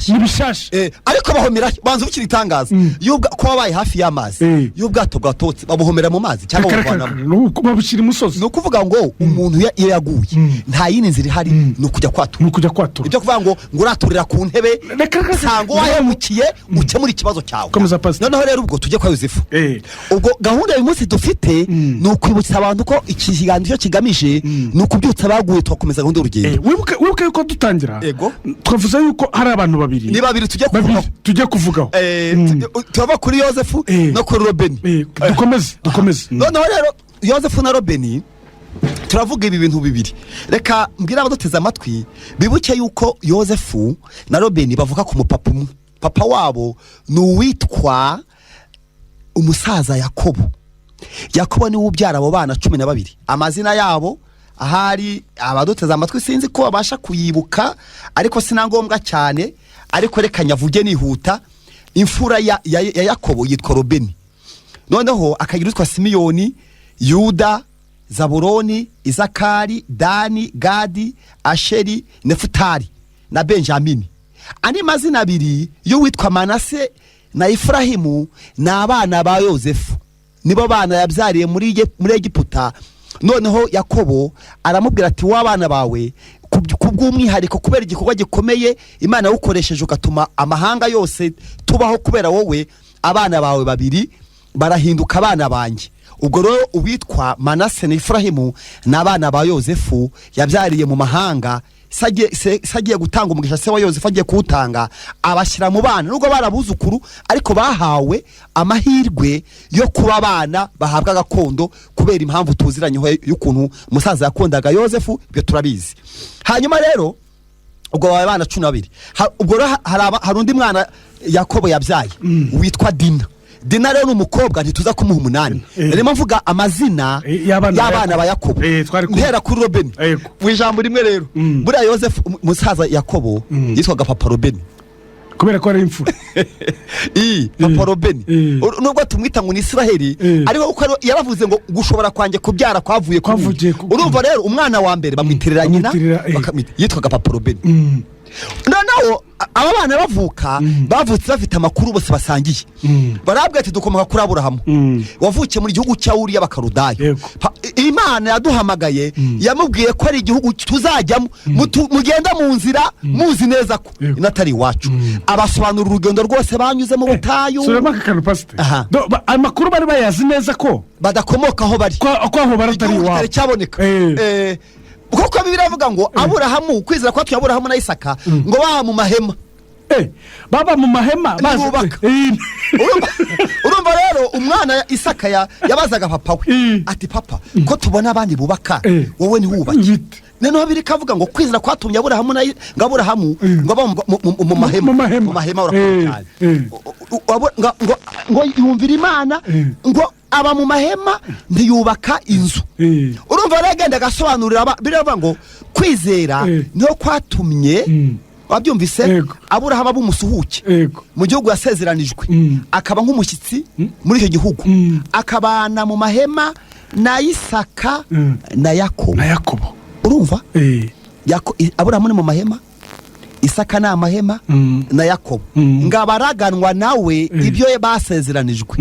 n'ibishashi ariko bahomera banza ukiri itangaza yubwa ko wabaye hafi y'amazi y'ubwato bwatotse babuhomera mu mazi cyangwa babuvanamo babushyira imusozi. No kuvuga ngo umuntu iyo yaguye nta yindi nzira ihari no kujya kwatura ibyo kuvuga ngo uraturira ku ntebe sango wahemukiye ukemura ikibazo cyawe. Noneho rero ubwo tujye kwa Yozefu. Ubwo gahunda uyu munsi dufite ni ukwibutsa abantu ko iki kiganiro kigamije ni ukubyutsa abaguye tugakomeza gahunda y'urugendo. Wibuke yuko dutangira twavuze yuko hari abantu babiri ni babiri tujye kuvugaho tuba kuri Yozefu no kuri Robeni. Dukomeze. Noneho rero Yozefu na Robeni turavuga ibi bintu bibiri. Reka mbwira abaduteze amatwi bibuke yuko Yozefu na Robeni bavuka ku mupapa umwe. Papa wabo ni uwitwa umusaza Yakobo. Yakobo ni ubyara abo bana 12. Amazina yabo ahari abaduteze amatwi sinzi ko babasha kuyibuka ariko sinangombwa cyane, ariko reka nyavuge nihuta. Imfura ya Yakobo yitwa Robeni. Noneho akagira utwa Simiyoni, Yuda, Zabuloni, Isakari, Dani, Gadi, Asheri, Nefutali na Benjamini. Ani mazina abiri yo witwa Manase na Efurahimu na abana ba Yozefu. Nibo bana yabyariye muri Egiputa. Noneho Yakobo aramubwira ati w'abana bawe kubw'umwihariko kubera igikorwa gikomeye Imana yagukoresheje ugatuma amahanga yose tubaho kubera wowe, abana bawe babiri barahinduka abana banjye. Ubwo rero uwitwa Manase na Efurahimu n'abana ba Yozefu yabyariye mu mahanga. Sagiye gutanga umugisha se wa Yozefu agiye kuwutanga abashyira mu bana nubwo barabuzukuru ariko bahawe amahirwe yo kuba abana bahabwa gakondo kubera impamvu tuziranye y'ukuntu umusaza yakondaga Yozefu. Ibyo turabizi. Hanyuma rero ubwo babaye abana 12. Ubwo hari undi mwana Yakobo yabyaye witwa Dina rero n'umukobwa ntituza kumuha 8. Rero mvuga amazina y'abana ba Yakobo. Ntera kuri Robeni. Wijambo rimwe rero. Buriya Yozefu musaza Yakobo yitwaga Papa Robeni. Kubera ko ari imfura. Papa Robeni. Nubwo tumwita ngo ni Israeli ariko uko yaravuze ngo gushobora kwanjye kubyara kwavuye urumva rero umwana wa mbere bamwiterera nyina yitwaga Papa Robeni. Noneho aba bana bavutse bafite amakuru bose basangiye. Barabwira ati dukomoka kuri Aburahamu wavukiye muri gihugu cya Uriya bakarudayo. Imana yaduhamagaye yamubwiye ko ari igihugu tuzajyamo mugenda mu nzira muzi neza ko inatari iwacu. Abasobanura urugendo rwose banyuze mu butayu. Amakuru bari bayazi neza ko badakomoka aho bari ko aho baratari iwabo cyaboneka. Kuko biravuga ngo Aburahamu kwizera kwa Aburahamu na Isaka ngo baba mu mahema. Baba mu mahema bazubaka. Urumva rero umwana Isaka yabazaga papa we ati papa ko tubona abandi bubaka wowe ni wubake. Neno babiri kavuga ngo kwizera kwatumye Aburahamu na Aburahamu ngo baba mu mahema urakoze. Ngo yumvira Imana ngo aba mu mahema ntiyubaka inzu. Urumva ragenda gasobanurira biravuga ngo kwizera niho kwatumye wabyumvise Aburahamu abumusuhuke mu gihugu yasezeranijwe akaba nk'umushyitsi muri icyo gihugu akabana mu mahema na Isaka na Yakobo. Urumva Aburahamu ni mu mahema, Isaka na mahema na Yakobo ngabaraganwa nawe ibyo basezeranijwe.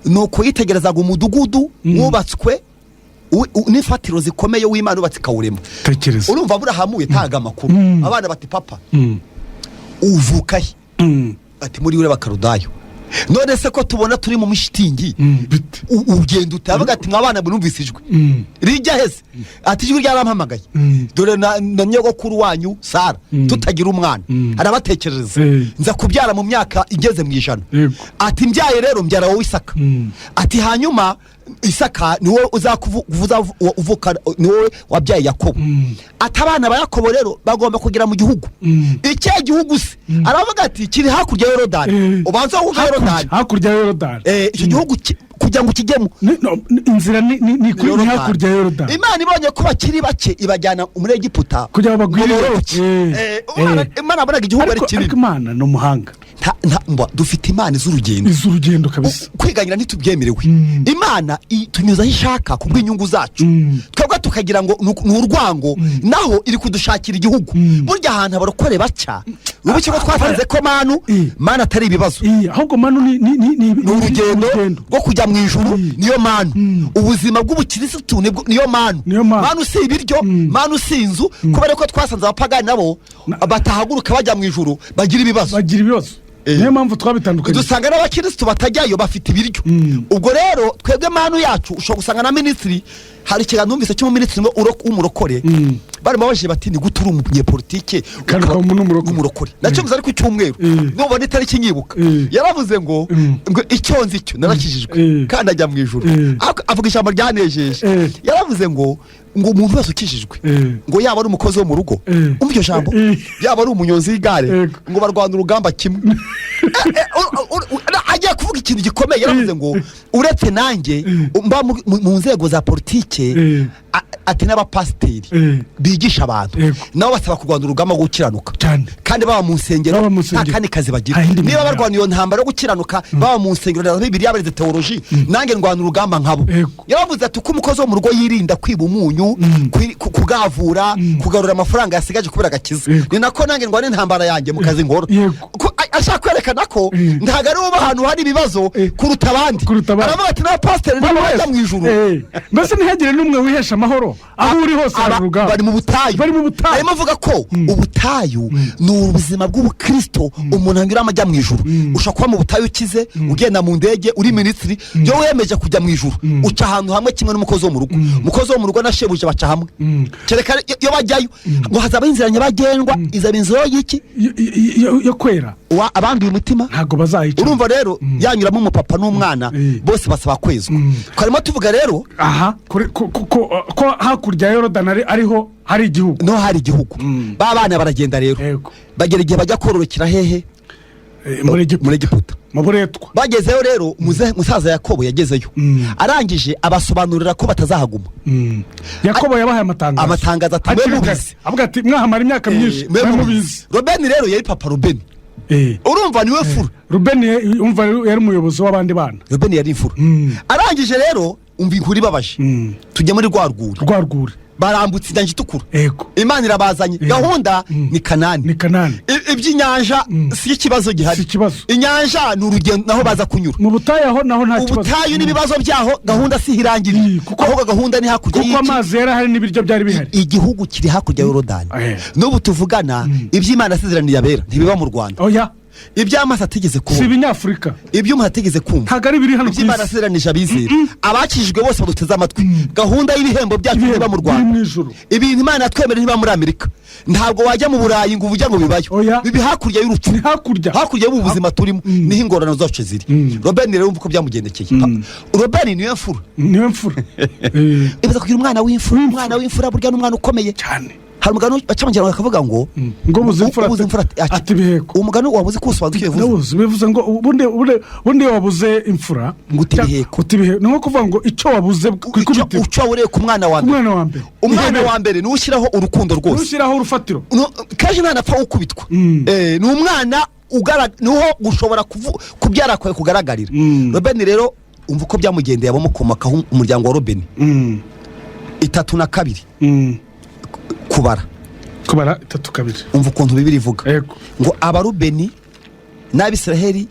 Nuko yitegerezaga umudugudu wubatswe nifatiro zikomeye w'Imana ubatse kawurema. Urumva Aburahamu yataga amakuru abana bati papa uvuka he ati muri Uriya bakarudayo. None se ko tubona turi mu mishitingi ugenda utavuga ati mwabana bunumvisijwe rijya hese ati ijwi ryarampamagaye dore na nyogokuru wanyu Sara tutagira umwana arabatekereza nza kubyara mu myaka igeze mu 100 ati mbyaye rero mbyara wowe Isaka ati hanyuma Isaka niwe uzakuvuza uvuka niwe wabyaye Yakobo atabana ba Yakobo rero bagomba kugira mu gihugu icyo gihugu se aravuga ati kiri hakurya ya Yorodani ubanza hakurya ya Yorodani icyo gihugu kugira ngo kijyemo inzira ni kuri hakurya ya Yorodani. Imana ibonye ko bakiri bake ibajyana muri Egiputa kugira bagwire Imana abona igihugu ari kiri. Imana no muhanga dufite imana iz'urugendo kabisa kwiganyira ntitubyemerewe imana tunyuza aho ishaka kubw'inyungu zacu twebwe tukagira ngo ni urwango naho iri kudushakira igihugu burya ahantu abarokore baca ubu cyo twasanze ko manu atari ibibazo ahubwo manu ni urugendo rwo kujya mu ijuru niyo manu ubuzima bw'ubukirisitu niyo manu manu si ibiryo manu si inzu kubera ko twasanze abapagani nabo batahaguruka bajya mu ijuru bagira ibibazo niyo mpamvu twabitandukanye dusanga n'abakirisitu batajyayo bafite ibiryo ubwo rero twebwe manu yacu ushobora gusanga na minisitiri hari ikiganiro numvise cy'umuminisitiri w'umurokore barimo babajije bati ni gute uri umunyepolitike n'umurokore nacyo muzi ariko icyumweru nubona itariki nyibuka yaravuze ngo icyo nzi cyo narakijijwe kandi ajya mu ijuru avuga ijambo ryanejeje yaravuze ngo umuntu wese ukijijwe ngo yaba ari umukozi wo mu rugo umva iryo jambo yaba ari umunyonzi w'igare ngo barwana urugamba kimwe agiye kuvuga ikintu gikomeye yaravuze ngo uretse nanjye mba mu nzego za politike ati n'abapasiteri bigisha abantu nabo basaba kurwana urugamba rwo gukiranuka kandi baba mu nsengero nta kandi kazi bagira niba barwana iyo ntambara yo gukiranuka baba mu nsengero na Bibiliya barize teoloji nange ndwana urugamba nkabo yaravuze ati uko umukozi wo mu rugo yirinda kwiba umunyu kugavura kugarura amafaranga yasigaje kubera agakiza ni nako nange ndwana intambara yanjye mu kazi ngoro ashaka kwerekana ko ntago ari bo ahantu hari ibibazo kuruta abandi aravuga ati n'abapasiteri nabo bajya mu ijuru mbese ntihagire n'umwe wihesha amahoro aho uri hose hari urugamba bari mu butayu arimo avuga ko ubutayu ni ubuzima bw'ubukristo umuntu anyuramo ajya mu ijuru ushobora kuba mu butayu ukize ugenda mu ndege uri minisitiri byo wemeje kujya mu ijuru uca ahantu hamwe kimwe n'umukozi wo mu rugo umukozi wo mu rugo na shebuja baca hamwe kereka iyo bajyayo ngo hazaba inzira nyabagendwa izaba inzira y'iki yo kwera abanduye umutima ntago bazayica urumva rero yanyuramo umupapa n'umwana bose basaba kwezwa twarimo tuvuga rero ko hakurya ya Yorodani ariho hari igihugu no hari igihugu ba bana baragenda rero bagera igihe bajya kororokera hehe muri Egiputa mu buretwa bagezeyo rero musaza Yakobo yagezeyo arangije abasobanurira ko batazahaguma Yakobo yabahaye amatangazo ati mwe mubizi avuga ati mwahamara imyaka myinshi mwe mubizi Rubeni rero yari papa Rubeni urumva niwe furu Rubeni umva yari umuyobozi w'abandi bana Rubeni yari imfura arangije rero umva inkuru ibabaje tujya muri rwarwuri barambutse inyanja itukura Imana irabazanye gahunda ni Kanani iby'inyanja si ikibazo gihari inyanja ni urugendo naho baza kunyura mu butayu naho nta kibazo ubutayu n'ibibazo byaho gahunda si hirangiriye ahubwo gahunda ni hakurya kuko amazi yari hari n'ibiryo byari bihari igihugu kiri hakurya ya Yorodani n'ubu tuvugana iby'Imana yasezeraniye abera ntibiba mu Rwanda iby'amazi ategeze kumva si ibinyafurika iby'umuntu ategeze kumva ntago ari biri hano kwisi Imana yasezeranije abizera abakijijwe bose baduteze amatwi gahunda y'ibihembo byacu niba mu Rwanda ibintu Imana yatwemerera niba muri Amerika ntabwo wajya mu Burayi ngo ujya ngo bibayo bibi hakurya y'urupfu hakurya y'ubuzima turimo niho ingorane zacu ziri Robeni rero umva ko byamugendekeye Robeni niwe mfura ibaza kugira umwana w'imfura burya n'umwana ukomeye cyane hari umugano bacamugera bakavuga ngo buze imfura ati biheko umugano wabuze kusobanukira bivuze ngo ubundi wabuze imfura ngo utibiheko ni nko kuvuga ngo icyo wabuze kwikubitira ucyo wureye ku mwana wa mbere umwana wa mbere ni ushyiraho urukundo rwose ushyiraho urufatiro kaje nta napfa ukubitwa ni umwana niho gushobora kubyara kwawe kugaragarira Robeni rero umva uko byamugendeye abamukomokaho umuryango wa Robeni 32 kubara 32 umva ukuntu Bibiliya ivuga ngo abarubeni n'Abisiraheli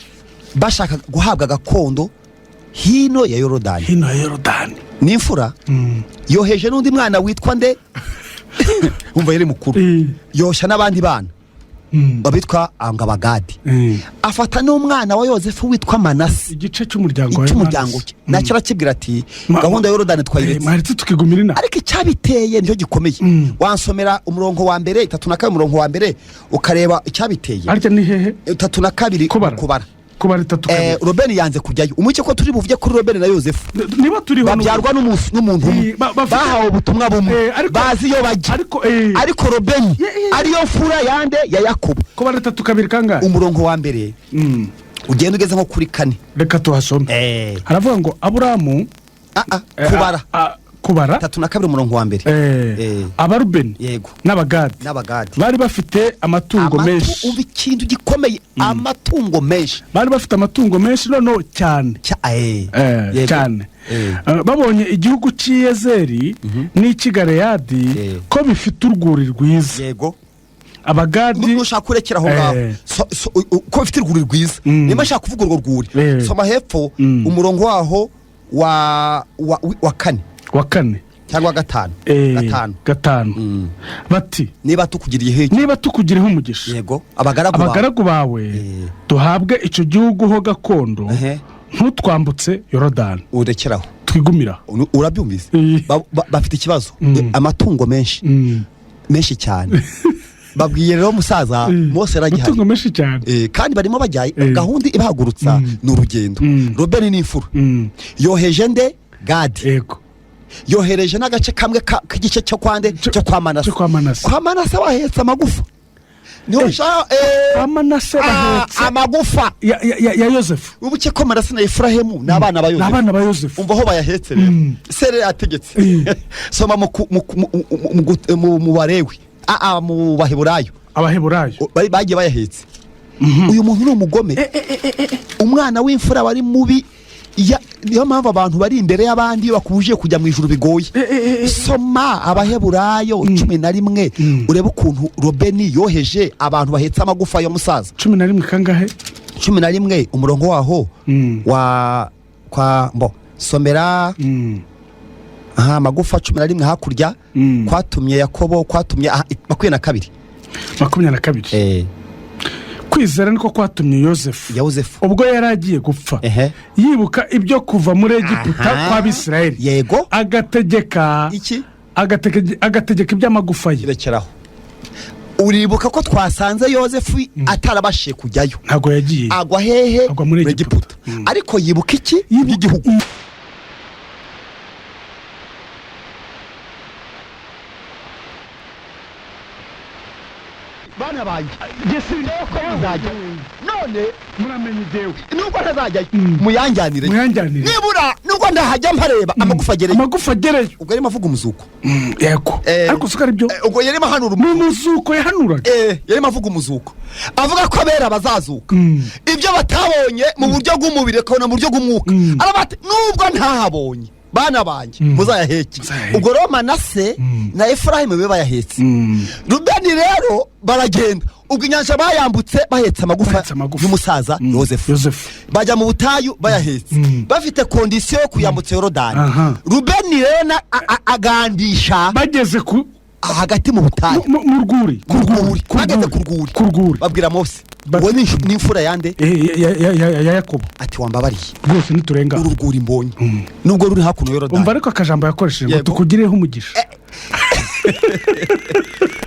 bashaka guhabwa gakondo hino ya Yorodani n'imfura yoheje n'undi mwana witwa nde umva yari mukuru yoshya n'abandi bana babitwa Angabagadi afata n'umwana wa Yozefu witwa Manase igice cy'umuryango cye nacyo arakibwira ati gahunda ya Yorodani twayiretse maritse tukigumira ariko icyabiteye nicyo gikomeye wansomera umurongo wa mbere 32 umurongo wa mbere ukareba icyabiteye ariko ni hehe 32 kubara kuba ritatu Robeni yanze kujyayo umucyo ko turi buvuge kuri Robeni na Yozefu niba turi hano babyarwa n'umuntu bahawe ubutumwa bumwe bazi yo bajya ariko Robeni ariyo fura yande ya Yakobo kuba ritatu kabiri kangahe umurongo wa mbere ugenda ugeze nko kuri 4 reka tuhasome haravuga ngo Aburahamu kubara 32 umurongo wa mbere. Abarubeni yego n'abagadi bari bafite amatungo menshi. Ubu ikintu gikomeye amatungo menshi. Bari bafite amatungo menshi no cyane. Cyane. Babonye igihugu cy'Iyezeri n'Ikigaleyadi ko bifite urwuri rwiza. Yego. Abagadi nushaka kurekera aho ngaho ko bifite urwuri rwiza. Niba shaka kuvuga urwo rwuri soma hepfo umurongo waho wa kane cyangwa gatanu. Bati niba tukugiriye umugisha. Yego. Abagaragu bawe duhabwe icyo gihugu ho gakondo. Ntutwambutse Yorodani. Urekeraho twigumira. Urabyumvise bafite ikibazo amatungo menshi cyane. Babwiye rero musaza Mose aragihari. Amatungo menshi cyane. Kandi barimo bajyaye gahunda ibahagurutsa n'urugendo. Robeni n'imfura yoheje nde Gadi. Yego. Yohereje n'agace kamwe k'igice cyo kwa Manase bahetse amagufa. Manase bahetse amagufa ya Yosefu. Ubuke ko Manase na Efurahimu n'abana ba Yosefu. Umva aho bayahetse rero. Sere yategetse. Soma mu Barewi. Mu Baheburayo. Abaheburayo bagiye bayahetse. Uyu muntu ni umugome. Umwana w'imfura wari mubi. Niyo mpamvu abantu bari imbere y'abandi bakubuje kujya mu ijuru bigoye. Soma Abaheburayo 11 urebe ukuntu Robeni yoheje abantu bahetse amagufa yo musaza. 11 kangahe? 11 umurongo waho somera amagufa 11 hakurya kwatumye Yakobo kwatumye 22. Kwizera niko kwatumye Yosefu ubwo yaragiye gupfa yibuka ibyo kuva muri Egiputa kwa Bisirayeli. Yego. Agategeka iby'amagufa ye. Rekeraho. Uribuka ko twasanze Yosefu atarabashije kujyayo. Ntago yagiye. Agwa hehe muri Egiputa. Ariko yibuka iki y'igihugu. Bana baje Yesu ko bizajya none muramenye jewe nuko ntazajya muyanjanire nibura nuko ndahajya mpareba amagufa agereyo ubwo yari mavuga umuzuko. Yego. Ariko suka aribyo ubwo yari mahanura umuzuko yahanuraga. Yari mavuga umuzuko avuga ko abera bazazuka ibyo batabonye mu buryo bw'umubiri ko na mu buryo bw'umwuka arabati nubwo ntahabonye bana banje muzayaheke. Ubwo rero Manase na Efurahimu be bayahetse. Rubeni rero baragenda ubwo inyanja bayambutse bahetse amagufa y'umusaza Yosefu. Bajya mu butayu bayahetse bafite kondisiyo yo kuyambutsa Yorodani. Rubeni rero agandisha bageze hagati mu butayu mu rwuri bageze ku rwuri babwira Mose wowe n'imfura yande ya Yakobo ati wambabariye rwose niturenga uruguri mbonye nubwo ruri hakuno Yorodani. Umva ariko akajambo yakoresheje ngo tukugireho umugisha.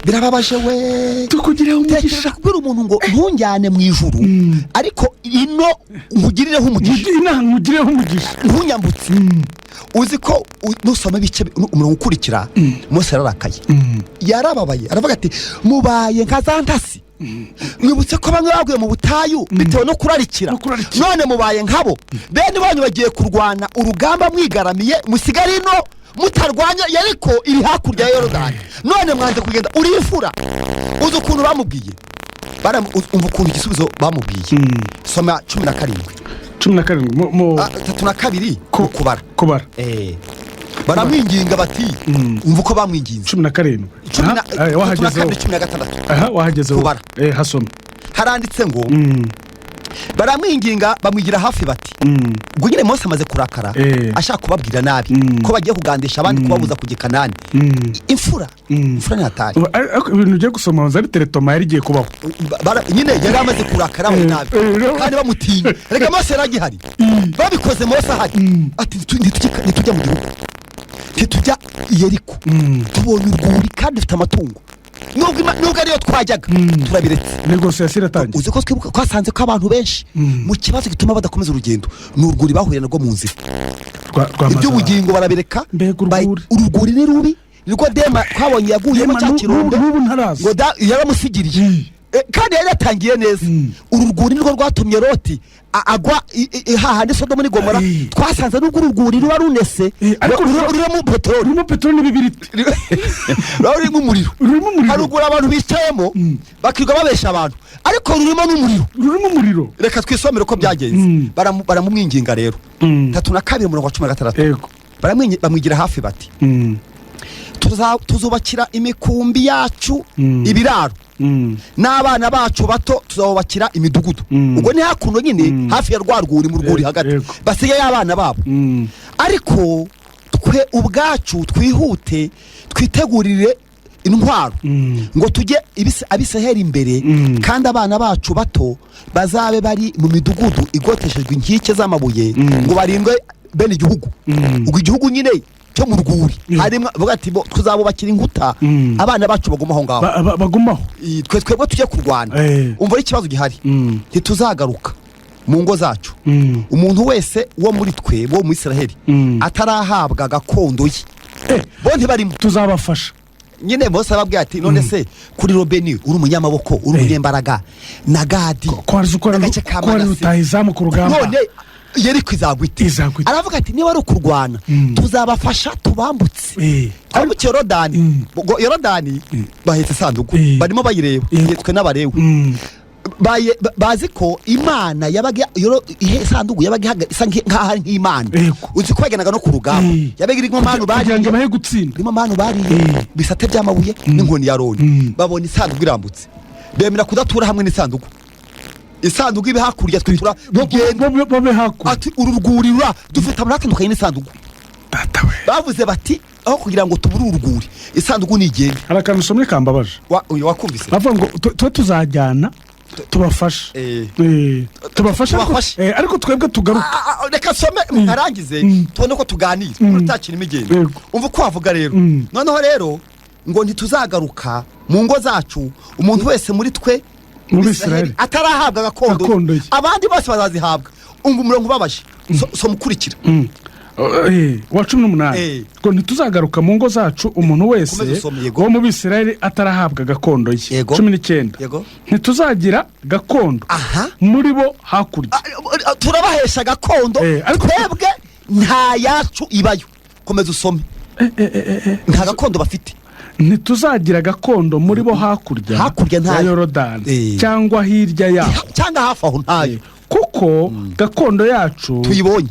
Birababaje we tukugireho umugisha. Kubwira umuntu ngo ntunjyane mu ijuru ariko ino nkugirireho umugisha ntunyambutse. Uzi ko nusoma bice umurongo ukurikira Mose yararakaye yarababaye aravuga ati mubaye nka zantasi. Mwibutse ko bamwe baguye mu butayu bitewe no kurarikira none mubaye nkabo bene banyu bagiye kurwana urugamba mwigaramiye musigara ino mutarwanya yariko iri hakurya ya Yorodani none mwanze kugenda uri imfura. Uzi ukuntu bamubwiye umva ukuntu igisubizo bamubwiye. Soma 17 mu 32 kubara. Baramwinginga bati umva uko bamwinginze 17 wahagezeho kubara. Hasoma haranditse ngo baramwinginga bamwigira hafi bati ubwo nyine Mose amaze kurakara ashaka kubabwira nabi ko bagiye kugandisha abandi kubabuza kujya Kanani. Imfura ntatari ibintu ugiye gusoma wanza ari teretoma yari igiye kubaho nyine yari amaze kurakara we nabi kandi bamutinya. Reka Mose yaragihari babikoze Mose ahari ati ntitujya mu gihugu ntitujya i Yeriko tubonye urwuri kandi dufite amatungo nubwo ariyo twajyaga turabiretse. Negosiyasiyo iratangiye. Uzi ko twasanze ko abantu benshi mu kibazo gituma badakomeza urugendo ni urwuri bahuye narwo mu nzira. Iby'ubugingo barabireka uruguri ni rubi niko Dema twabonye yaguyemo cya kirundo ngo yaramusigiriye kandi yari yatangiye neza uru rwuri nirwo rwatumye Loti agwa hahandi Sodoma n'Igomora twasanze n'ubwo uruguri ruba runese rurimo peteroli n'ibibiriti rurimo umuriro haruguru abantu bicayemo bakirirwa babesha abantu ariko rurimo n'umuriro reka twisomere ko byagenze baramumwinginga rero 3:16 bamwigira hafi bati tuzubakira imikumbi yacu ibiraro n'abana bacu bato tuzabubakira imidugudu ubwo ni hakuno nyine hafi ya rwarwuri mu rwuri hagati basigaye abana babo ariko twe ubwacu twihute twitegurire intwaro ngo tujye abisahera imbere kandi abana bacu bato bazabe bari mu midugudu igoteshejwe inkike z'amabuye ngo barindwe bene igihugu ubwo igihugu nyine cyo mu rwuri harimo bavuga ati tuzabubakira inkuta abana bacu bagumaho ngaho bagumaho twebwe tujye kurwana umva ari ikibazo gihari ntituzagaruka mu ngo zacu umuntu wese wo muri twe wo mu Isiraheli atarahabwa gakondo ye bo ntibarimo tuzabafasha nyine Mose ababwiye ati none se kuri Robeni uri umunyamaboko uri umunyembaraga na Gadi ko utahizamu ku rugamba none yari kwizagwite aravuga ati niba ari ukurwana tuzabafasha tubambutse ariko Yorodani bahetse isanduku barimo bayireba yitwe n'abarewe bazi ko Imana yabaga isanduku yabaga isa nk'aho nk'Imana uzi ko baganaga no ku rugamba yabaga irimo manu bari bisate by'amabuye n'inkoni ya Aroni babona isanduku irambutse bemera kudatura hamwe n'isanduku isanduku ibe hakurya twitura babe hakurya ati ururwuri dufite amatandukanye n'isanduku bavuze bati aho kugira ngo tubure uruguri isanduku nigende harakantu somwe kambabaje wakumvise bavuga ngo tuzajyana tubafasha ariko twebwe tugaruka reka some nkarangize tubone ko tuganira utakira imigendo umva uko wavuga rero noneho rero ngo ntituzagaruka mu ngo zacu umuntu wese muri twe mu Bisirayeli atarahabwa gakondo abandi bose bazazihabwa umva umurongo ubabaje so mukurikira wa 18 ngo ntituzagaruka mu ngo zacu umuntu wese wo mu Bisirayeli atarahabwa gakondo ye 19 ntituzagira gakondo muri bo hakurya turabahesha gakondo twebwe nta yacu ibayo komeza usome nta gakondo bafite ntituzagira gakondo muri bo hakurya nta Yorodani cyangwa hirya yaho cyangwa hafi aho ntayo kuko gakondo yacu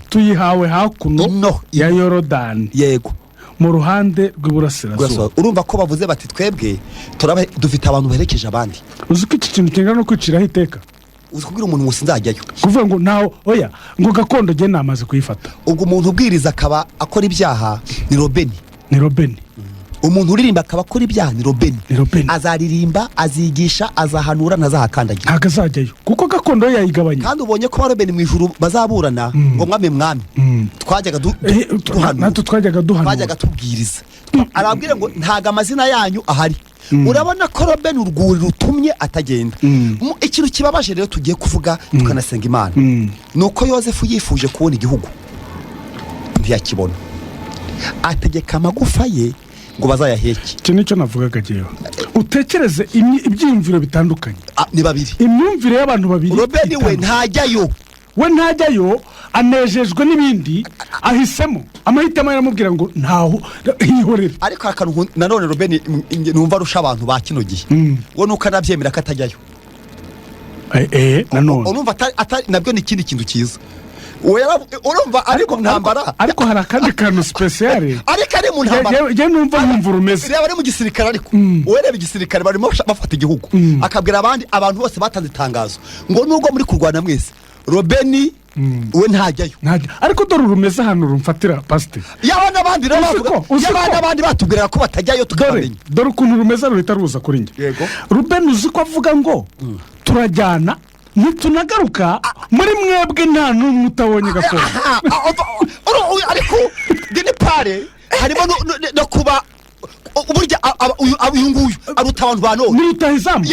tuyihawe hakuno ya Yorodani yego mu ruhande rw'iburasirazuba urumva ko bavuze bati twebwe dufite abantu berekeje abandi uzi ko iki kintu kingana no kwiciraho iteka uzi kubwira umuntu ngo sinzajyayo kuvuga ngo nawe oya ngo gakondo je namaze kuyifata ubwo umuntu ubwiriza akaba akora ibyaha ni Robeni umuntu uririmba akaba akora ibyaha ni Robeni azaririmba azigisha azahanura ntazahakandagira akazajyayo kuko gakondo yayigabanya kandi ubonye ko Robeni mu ijuru bazaburana ngo mwami twajyaga twajyaga tubwiriza arabwira ngo ntaga amazina yanyu ahari urabona ko Robeni urwuri rutumye atagenda ikintu kibabaje rero tugiye kuvuga tukanasenga Imana nuko Yozefu yifuje kubona igihugu ntiyakibona ategeka amagufa ye ngo bazayaheke cyo nicyo navugaga jewe utekereze ibyiyumviro bitandukanye ni babiri imyumvire y'abantu babiri Robeni we ntajyayo anejejwe n'ibindi ahisemo amahitamo yaramubwira ngo ntaho ihorere ariko akantu nanone Robeni numva arusha abantu ba kino gihe wo nuko anabyemera ko atajyayo nanone urumva atari nabyo ni ikindi kintu cyiza urumva ariko ntambara ariko hari akandi kantu special ariko ari mu ntambara je numva rumeze reba ari mu gisirikare ariko ureba igisirikare barimo bafata igihugu akabwira abandi abantu bose batanze itangazo ngo nubwo muri kurwana mwese Robeni we ntajyayo ariko dore rumeze hano rumfatira pastor yabana abandi rero yabana abandi batubwira ko batajyayo tukabamenya dore ukuntu rumeze ruhita ruza kuri nge yego Robeni uzi ko avuga ngo turajyana nitunagaruka muri mwebwe nta n'umwe utabonye gakondo ariko dini pare harimo no kuba uburyo uyu nguyu aruta abantu ba none ni utahizamu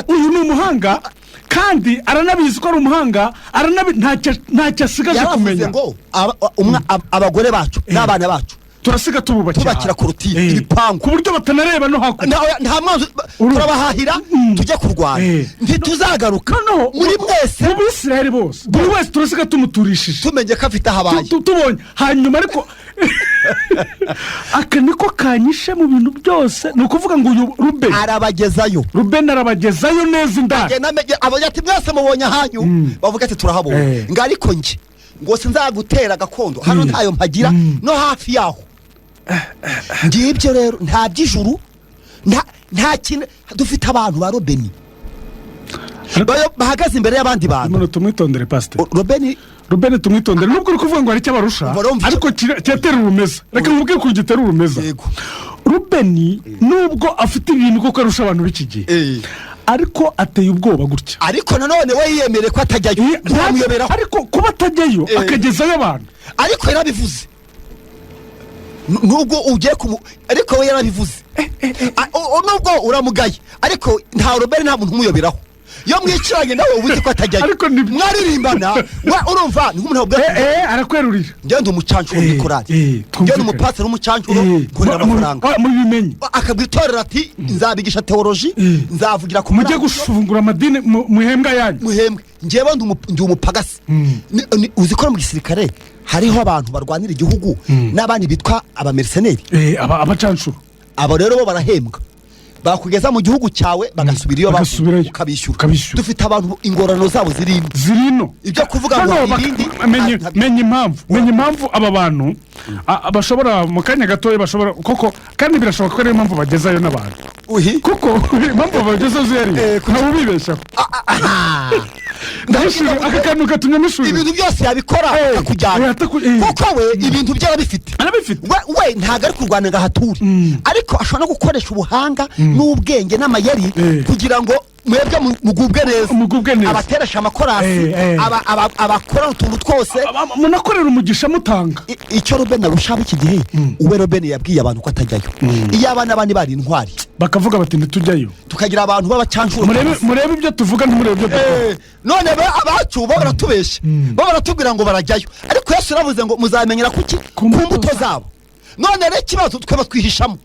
uyu ni umuhanga kandi aranabizi ko ari umuhanga ntacyo asigaje kumenya ngo abagore bacu n'abana bacu turasiga tubakira korotire ibipangu ku buryo batanareba no hakurya nta mwanzu turabahahira tujya kurwana ntituzagaruka muri mwese mu Bisirayeli bose buri wese turasiga tumuturishije tumenye ko afite ahabaye tubonye hanyuma ariko aka niko kanyishe mu bintu byose ni ukuvuga ngo uyu Rubeni arabagezayo neza indani ati mwese mubonye ahanyu bavuga ati turahabonye ngo ariko njye ngo sinzagutera gakondo hano ntayo mpagira no hafi yaho ngibyo rero nta by'ijuru nta kintu dufite abantu ba Rubeni bahagaze imbere y'abandi bantu none tumwitondere pastor Rubeni tumwitondere nubwo uri kuvuga ngo ari cyabarusha ariko cyatera urumeza reka nkubwire ko gitera urumeza Rubeni nubwo afite ibintu koko arusha abantu b'iki gihe ariko ateye ubwoba gutya ariko nanone we yiyemere ko atajyayo ntamuyoberaho ariko kuba atajyayo akagezayo abantu ariko yarabivuze nubwo ugiye ariko we yarabivuze nubwo uramugaye ariko nta Rubeni nta muntu umuyoberaho yo mwiciranye nawe ubuze ko atajyayo mwaririmbana urumva ni nk'umuntu arakwerurira ngende umucancuro muri korali ngende umupasiteri w'umucancuro kurera amafaranga mubimenye akabwira itorero ati nzabigisha teoloji nzavugira ku mujye gufungura amadini muhembwa yanyu muhembwe ngewe ndi umupagasi uzi ko mu gisirikare hariho abantu barwanira igihugu n'abandi bitwa abamerceneri abacancuro abo rero bo barahembwa bakugeza mu gihugu cyawe bagasubira iyo ukabishyura dufite abantu ingorano zabo zirino ibyo kuvuga ngo ibindi menye impamvu aba bantu bashobora mu kanya gatoya bashobora koko kandi birashoboka ko ari impamvu bagezayo n'abantu kuko impamvu bagezayo ziyari ntawe ubibeshaho aka kantu gatumye n'ishuri ibintu byose yabikora akakujyana kuko we ibintu bye arabifite we ntabwo ari kurwana ngo ahature ariko ashobora no gukoresha ubuhanga n'ubwenge n'amayeri kugira ngo mwebwe mugubwe neza abateresha amakorasi abakora utuntu twose munakorera umugisha mutanga icyo Rubeni arusha iki gihe uwe Rubeni yabwiye abantu ko atajyayo iyo abana bandi bari intwari bakavuga bati ntitujyayo tukagira abantu b'abacancuro murebe ibyo tuvuga ntimurebe ibyo tuvuga none abacu bo baratubeshya bo baratubwira ngo barajyayo ariko Yesu yaravuze ngo muzamenyera kuki ku mbuto zabo none rero ikibazo twaba twihishamo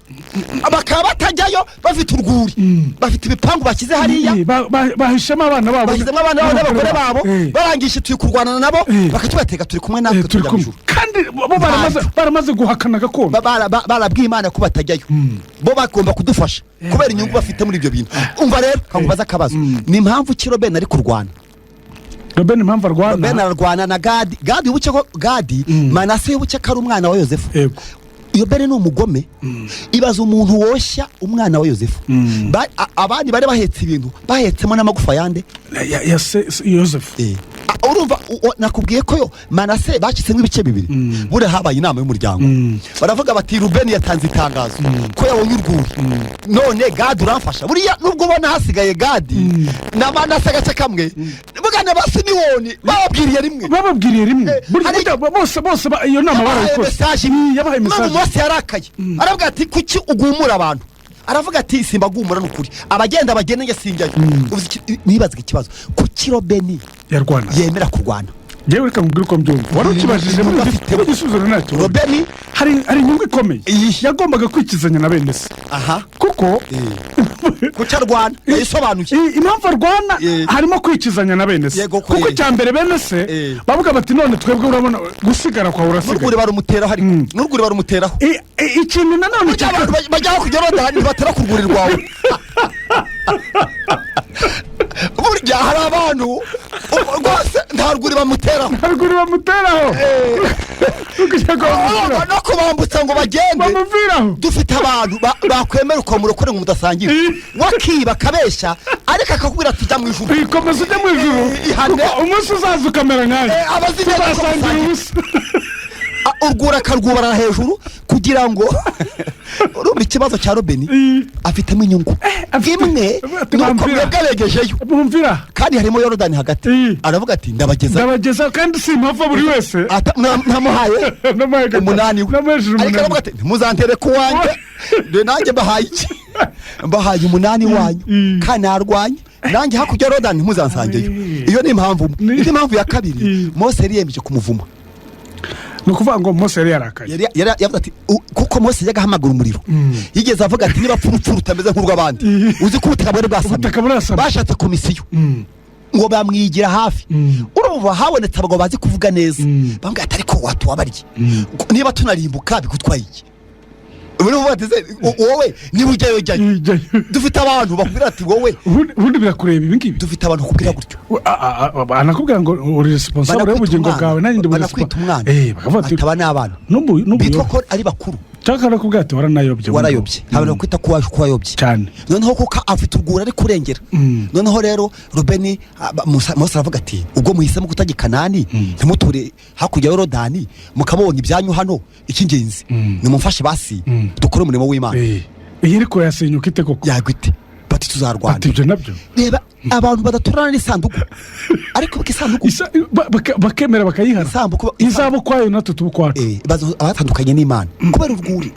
bakaba batajyayo bafite urwuri bafite ibipangu bakize hariya bahishemo abana babo n'abagore babo barangisha turi kurwana nabo bakatubateka turi kumwe natwe tujya mu ijuru kandi bo baramaze guhakana gakondo barabwiye Imana ko batajyayo bo bagomba kudufasha kubera inyungu bafite muri ibyo bintu umva rero kangubaza akabazo ni impamvu ki Rubeni ari kurwana Rubeni impamvu arwana Rubeni arwana na Gadi ubuke ko Gadi Manase ubuke ko ari umwana wa Yozefu Rubeni ni umugome ibaza umuntu woshya umwana wa Yozefu abandi bari bahetse ibintu bahetsemo n'amagufa yande ya Yozefu urumva nakubwiye ko yo Manase bacitsemo ibice bibiri bure habaye inama y'umuryango baravuga bati Rubeni yatanze itangazo ko yabonye urwuri none Gadi uramfasha buriya nubwo ubona hasigaye Gadi na Manase agace kamwe bugana basimiyoni bababwiriye rimwe bose iyo nama barayikoze yabaye message Mose yarakaye aravuga ati kuki ugumura abantu aravuga ati simba gumura n'ukuri abagenda bagenenge sinjyayo nibazwe ikibazo kuki Rubeni yemera kurwana yewe reka nkubwire ko mbyumva wari ukibajije muri igisubizo runacyo Rubeni hari inyungu ikomeye yagombaga kwikizanya na bene se kuko kutarwana yayisobanuye impamvu arwana harimo kwikizanya na bene se kuko cya mbere bene se bavuga bati none twebwe urabona gusigara kwa urasigaye n'urwuri barumuteraho ariko n'urwuri barumuteraho ikintu nanone bajyaho kujya badahani batera kurwuri rwawe burya hari abantu rwose nta rwuri bamuteraho no kubambutsa ngo bagende dufite abantu bakwemera ukamurokore ngo mudasangira wakiba akabeshya ariko akakubwira ati jya mu ijuru komeza ujya mu ijuru umunsi uzaza ukamera nkawe tuzasangira ubusa urwura akarwubara hejuru kugira ngo urumva ikibazo cya Rubeni afitemo inyungu imwe nuko mwebwe abegejeyo kandi harimo Yorodani hagati aravuga ati ndabageza kandi simpava buri wese namuhaye umunani we ariko aravuga ati ntimuzantere ku wanjye nanjye mbahaye umunani wanyu kandi narwanye nanjye hakurya Yorodani ntimuzansangeyo iyo ni impamvu indi mpamvu ya kabiri Mose yari yemeje kumuvuma no kuvuga ngo Mose yari yarakaye yavuga ati kuko Mose yagahamagara umuriro yigeze avuga ati niba pfuru tameze nk'urw'abandi uzi ko ubutaka bwari bashatse komisiyo ngo bamwigira hafi urumva habonetse abagabo bazi kuvuga neza bambwira ati ariko watuwabariye niba tunarimbuka bigutwaye iki wowe niba ujyayo dufite abantu bakubwira ati wowe ubundi birakureba ibi ngibi dufite abantu bakubwira gutyo anakubwira ngo uri responsable y'ubugingo bwawe nanjye ndi banakwita umwana bakavuga ati ataba n'abana bitwa ko ari bakuru cyangwa nakubwira ati warayobye habana kwita ko wayobye cyane noneho kuko afite urwura ari kurengera noneho rero Rubeni Mose aravuga ati ubwo muhisemo kutajya Kanani ntimuture hakurya ya Yorodani mukabonye ibyanyu hano icy'ingenzi nimumfashe basi dukore umurimo w'Imana iyi ariko yasenyuka ite koko yagwite bati tuzarwana ati ibyo nabyo reba abantu badaturana n'isanduku ariko isanduku bakemera bakayihana izabo kwayo natwe tubukwacu abatandukanye n'Imana kubera urwuri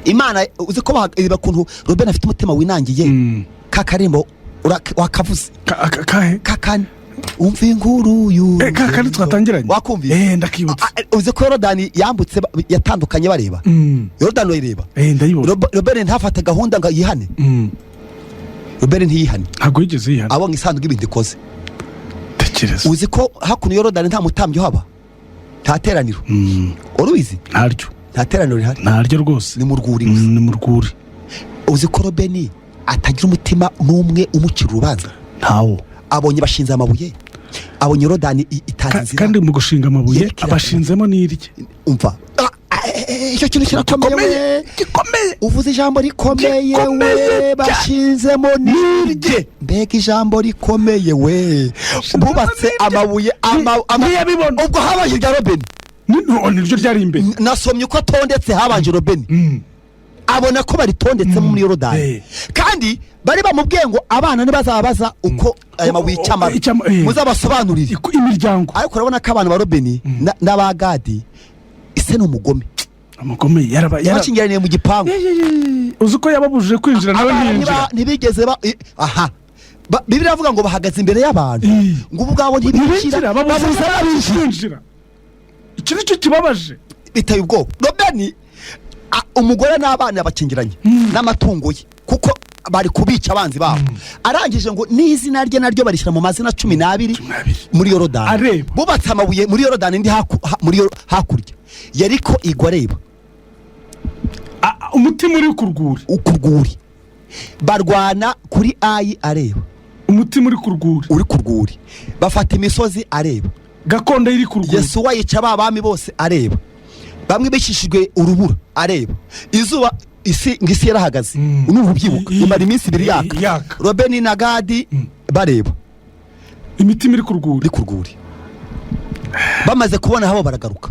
Imana uzi ko bakuntu Rubeni afite umutima winangiye kakarembo wakavuze kakane umva inkuru kakane twatangiranye wakumvise ndakibutse uzi ko Yorodani yambutse yatandukanye bareba Yorodani urayireba Rubeni ntafate gahunda ngo yihane Rubeni ntiyihane ntabwo yigeze yihana abonye isanduku ibindi ikoze tekereza uzi ko hakuno Yorodani nta mutambyo haba nta teraniro urubizi nta teraniro rihari ntaryo rwose ni mu rwuri ni mu rwuri uzi ko Rubeni atagira umutima n'umwe umucira urubanza ntawo abonye bashinze amabuye abonye Yorodani itanze kandi mu gushinga amabuye abashinzemo n'irye umva icyo kintu kirakomeye uvuze ijambo rikomeye we bashinzemo n'irye mbega ijambo rikomeye we bubatse amabuye ubwo habaye ibya Rubeni niryo ryari imbere nasomye uko atondetse habanje Rubeni abona ko baritondetsemo muri Yorodani kandi bari bamubwiye ngo abana nibazababaza uko aya mabuye cyamara muzabasobanurire imiryango ariko urabona ko abantu ba Rubeni n'abagadi ise n'umugome yabakingiraniye mu gipangu uzi ko yababujije kwinjira nawe ntiyinjira ntibigeze Bibiliya avuga ngo bahagaze imbere y'abantu ngo ubu bwabo ntibinjira babuze abinjira iki nicyo kibabaje biteye ubwoba Rubeni umugore n'abana bakingiranye n'amatungo ye kuko bari kubica abanzi babo arangije ngo n'izina rye naryo barishyira mu mazina 12 muri Yorodani bubatse amabuye muri Yorodani ndi muri hakurya yariko igwa areba umutima uri kurwuri barwana kuri ayi areba umutima uri kurwuri bafata imisozi areba gakondo iri kurwuri Yesu wayica abami bose areba bamwe bishishijwe urubura areba izuba isi yarahagaze n'ububyibuka imara iminsi 2 yaka Rubeni na Gadi bareba imitima iri kurwuri bamaze kubona habo baragaruka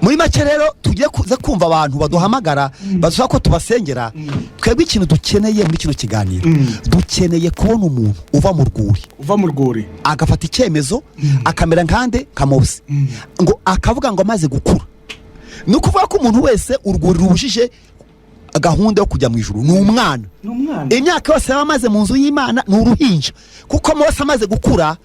muri make rero tugiye kuza kumva abantu baduhamagara bazusha ko tubasengera twebwe ikintu dukeneye muri kino kiganiro dukeneye kubona umuntu uva mu rwuri agafata icyemezo akamera nkande kamose ngo akavuga ngo amaze gukura ni ukuvuga ko umuntu wese urwuri rubujije gahunda yo kujya mu ijuru ni umwana imyaka yose yamaze mu nzu y'Imana ni uruhinja kuko Mose amaze gukura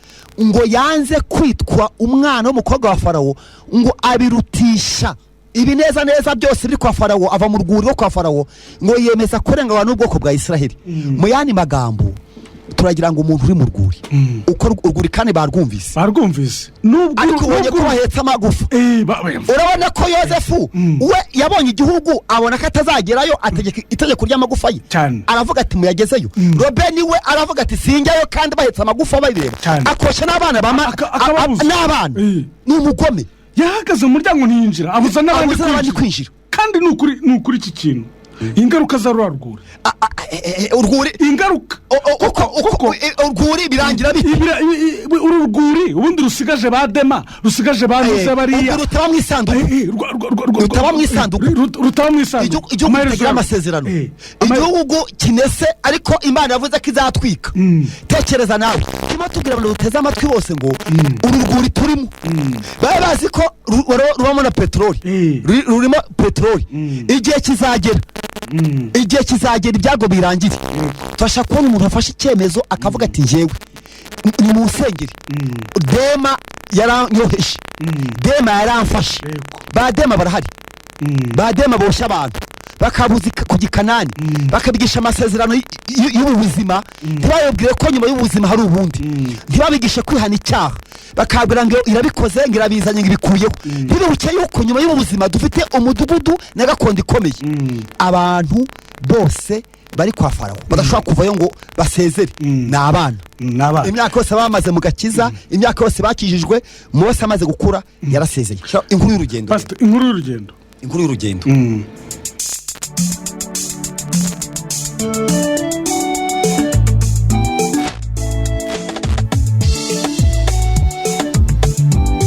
ngo yanze kwitwa umwana w'umukobwa wa Farawo ngo abirutisha ibi neza byose biri kwa Farawo ava mu rwuri rwo kwa Farawo ngo yemeza kurengana n'ubwoko bwa Isiraheli mu yani magambo turagira ngo umuntu uri mu rwuri uko urwuri kandi barwumvise ariko ubonye ko bahetse amagufa urabona ko Yozefu we yabonye igihugu abona ko atazagerayo ategeka itegeko ry'amagufa ye aravuga ati muyagezeyo Rubeni we aravuga ati sinjyayo kandi bahetse amagufa babireba akosha n'abana n'abana ni umugome yahagaze mu muryango ntiyinjira abuza n'abandi kwinjira kandi ni ukuri iki kintu ingaruka za rwuri urwuri ingaruka urwuri birangira bite urwuri ubundi rusigaje ba Dema rusigaje ba Nuza bariya rutaba mu isanduku igihugu kitagira amasezerano igihugu kinese ariko Imana yavuze ko izatwika tekereza nawe turimo tubwira abantu duteze amatwi bose ngo uru rwuri turimo bari bazi ko rubamo na peteroli rurimo peteroli igihe kizagera ibyago birangira tubasha kubona umuntu afashe icyemezo akavuga ati njyewe ni mu nsengeri Dema yaranyoheje Dema yaramfashe badema barahari badema boshya abantu bakabuzi ku gikanani bakabigisha amasezerano y'ubuzima ntibayobwire ko nyuma y'ubuzima hari ubundi ntibabigishe kwihana icyaha bakabwira ngo irabikoze ngo irabizanye ngo ibikuyeho ntibibuke yuko nyuma y'ubuzima dufite umudugudu na gakondo ikomeye abantu bose bari kwa Farawo badashobora kuvayo ngo basezere n'abana imyaka yose bamaze mu gakiza imyaka yose bakijijwe Mose amaze gukura yarasezeye inkuru y'urugendo inkuru y'urugendo